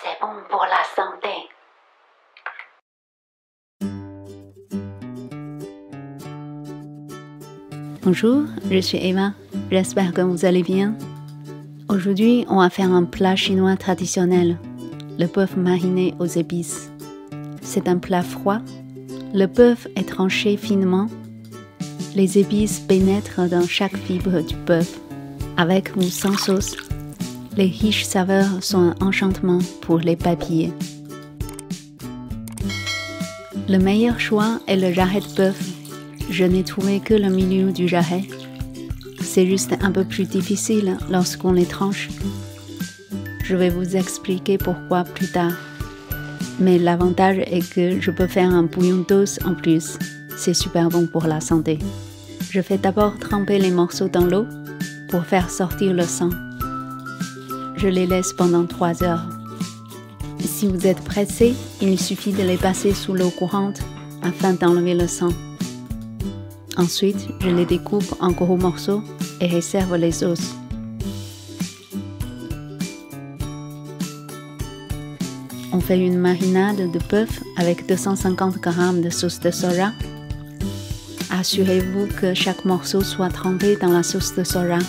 c'est bon pour la santé. Bonjour, je suis Eva, j'espère que vous allez bien. Aujourd'hui, on va faire un plat chinois traditionnel, le bœuf mariné aux épices. C'est un plat froid, le bœuf est tranché finement, les épices pénètrent dans chaque fibre du bœuf, avec ou sans sauce. Les riches saveurs sont un enchantement pour les papilles. Le meilleur choix est le jarret de bœuf. Je n'ai trouvé que le milieu du jarret. C'est juste un peu plus difficile lorsqu'on les tranche. Je vais vous expliquer pourquoi plus tard. Mais l'avantage est que je peux faire un bouillon d'os en plus. C'est super bon pour la santé. Je fais d'abord tremper les morceaux dans l'eau pour faire sortir le sang. Je les laisse pendant 3 heures. Si vous êtes pressé, il suffit de les passer sous l'eau courante afin d'enlever le sang. Ensuite, je les découpe en gros morceaux et réserve les os. On fait une marinade de bœuf avec 250 g de sauce de soja. Assurez-vous que chaque morceau soit trempé dans la sauce de soja.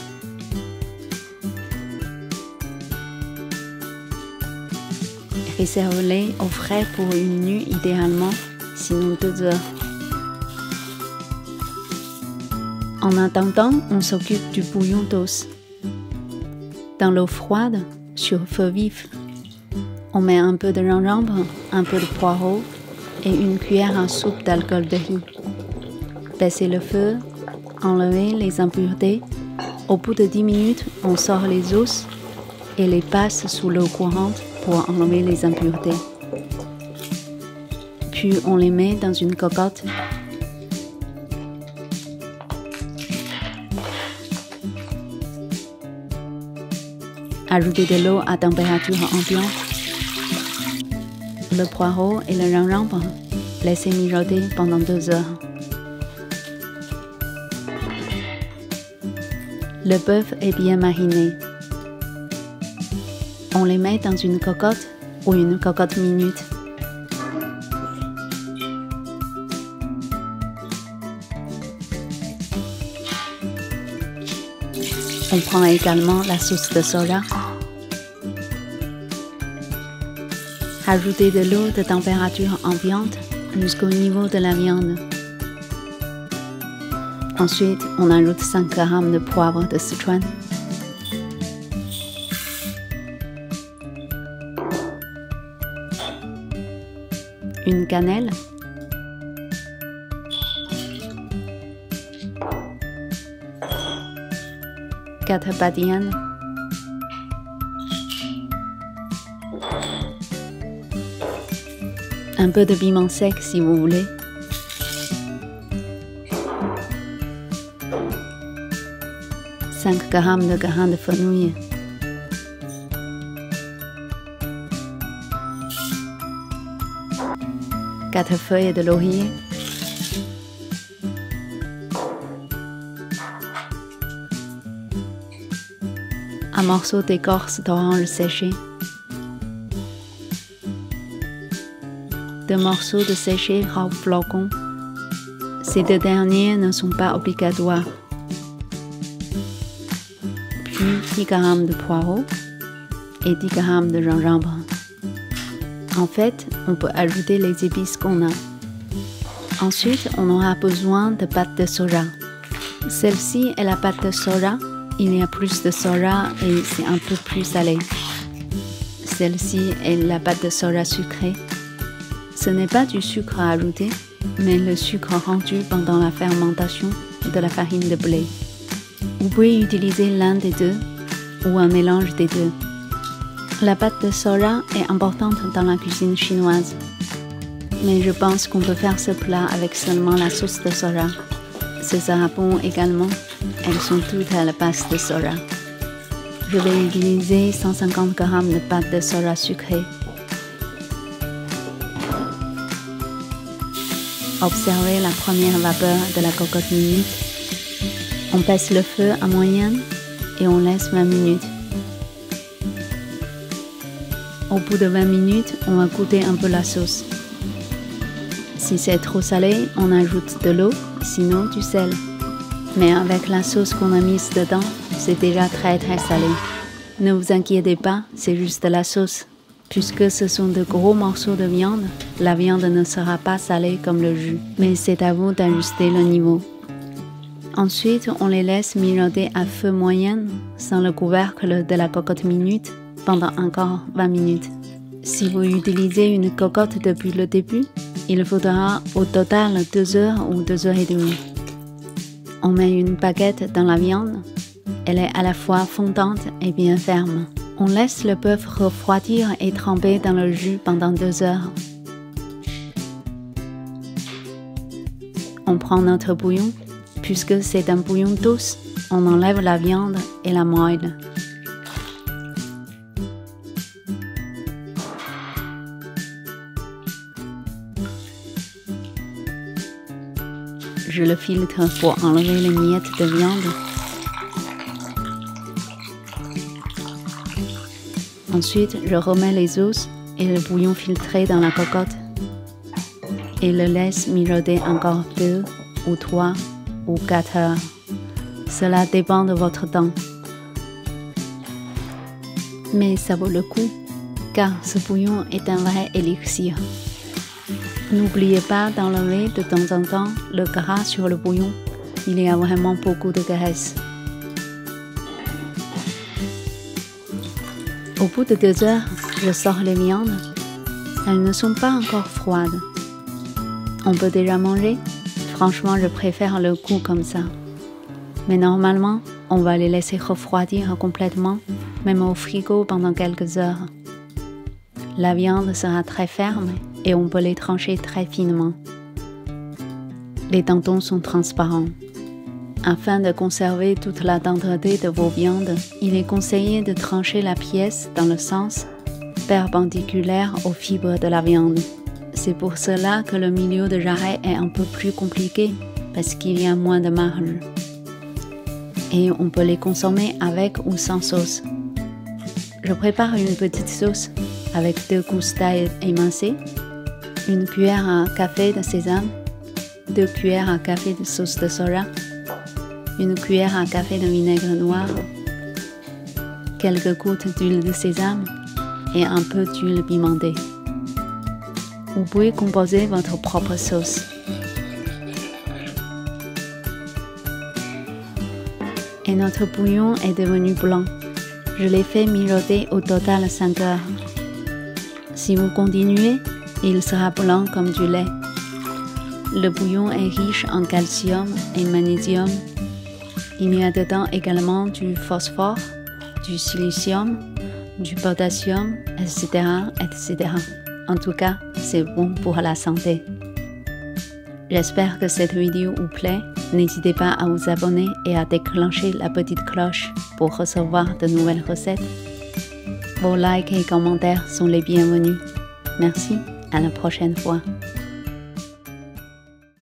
Réservez-les au frais pour une nuit idéalement, sinon 2 heures. En attendant, on s'occupe du bouillon d'os. Dans l'eau froide, sur feu vif, on met un peu de gingembre, un peu de poireau et une cuillère à soupe d'alcool de riz. Baissez le feu, enlevez les impuretés. Au bout de 10 minutes, on sort les os et les passe sous l'eau courante pour enlever les impuretés. Puis on les met dans une cocotte. Ajoutez de l'eau à température ambiante. Le poireau et le gingembre, laissez mijoter pendant 2 heures. Le bœuf est bien mariné. On les met dans une cocotte ou une cocotte minute. On prend également la sauce de soja. Ajoutez de l'eau de température ambiante jusqu'au niveau de la viande. Ensuite, on ajoute 5 g de poivre de Sichuan. Une cannelle. Quatre badianes. Un peu de piment sec si vous voulez. Cinq g de grains de fenouil. Quatre feuilles de laurier. Un morceau d'écorce d'orange séchée. 2 morceaux de séché raup flocon. Ces 2 derniers ne sont pas obligatoires. Puis 10 g de poireaux et 10 g de gingembre. En fait, on peut ajouter les épices qu'on a. Ensuite, on aura besoin de pâte de soja. Celle-ci est la pâte de soja. Il y a plus de soja et c'est un peu plus salé. Celle-ci est la pâte de soja sucrée. Ce n'est pas du sucre à ajouter, mais le sucre rendu pendant la fermentation de la farine de blé. Vous pouvez utiliser l'un des deux ou un mélange des deux. La pâte de soja est importante dans la cuisine chinoise, mais je pense qu'on peut faire ce plat avec seulement la sauce de soja. Ce sera bon également, elles sont toutes à la base de soja. Je vais utiliser 150 g de pâte de soja sucrée. Observez la première vapeur de la cocotte minute. On baisse le feu à moyenne et on laisse 20 minutes. Au bout de 20 minutes, on va goûter un peu la sauce. Si c'est trop salé, on ajoute de l'eau, sinon du sel. Mais avec la sauce qu'on a mise dedans, c'est déjà très salé. Ne vous inquiétez pas, c'est juste de la sauce. Puisque ce sont de gros morceaux de viande, la viande ne sera pas salée comme le jus. Mais c'est à vous d'ajuster le niveau. Ensuite, on les laisse mijoter à feu moyen, sans le couvercle de la cocotte minute, pendant encore 20 minutes. Si vous utilisez une cocotte depuis le début, il faudra au total 2 heures ou 2 heures et demie. On met une baguette dans la viande. Elle est à la fois fondante et bien ferme. On laisse le bœuf refroidir et tremper dans le jus pendant 2 heures. On prend notre bouillon. Puisque c'est un bouillon douce, on enlève la viande et la moelle. Je le filtre pour enlever les miettes de viande. Ensuite, je remets les os et le bouillon filtré dans la cocotte et le laisse mijoter encore 2 ou 3 ou 4 heures. Cela dépend de votre temps. Mais ça vaut le coup, car ce bouillon est un vrai élixir. N'oubliez pas d'enlever de temps en temps le gras sur le bouillon. Il y a vraiment beaucoup de graisse. Au bout de 2 heures, je sors les viandes. Elles ne sont pas encore froides. On peut déjà manger. Franchement, je préfère le goût comme ça. Mais normalement, on va les laisser refroidir complètement, même au frigo pendant quelques heures. La viande sera très ferme et on peut les trancher très finement. Les tendons sont transparents. Afin de conserver toute la tendreté de vos viandes, il est conseillé de trancher la pièce dans le sens perpendiculaire aux fibres de la viande. C'est pour cela que le milieu de jarret est un peu plus compliqué, parce qu'il y a moins de marge. Et on peut les consommer avec ou sans sauce. Je prépare une petite sauce avec 2 gousses d'ail émincées, 1 cuillère à café de sésame, 2 cuillères à café de sauce de soja, 1 cuillère à café de vinaigre noir, quelques gouttes d'huile de sésame et un peu d'huile pimentée. Vous pouvez composer votre propre sauce. Et notre bouillon est devenu blanc. Je l'ai fait mijoter au total 5 heures. Si vous continuez, il sera blanc comme du lait. Le bouillon est riche en calcium et magnésium. Il y a dedans également du phosphore, du silicium, du potassium, etc., etc. En tout cas, c'est bon pour la santé. J'espère que cette vidéo vous plaît. N'hésitez pas à vous abonner et à déclencher la petite cloche pour recevoir de nouvelles recettes. Vos likes et commentaires sont les bienvenus. Merci, à la prochaine fois.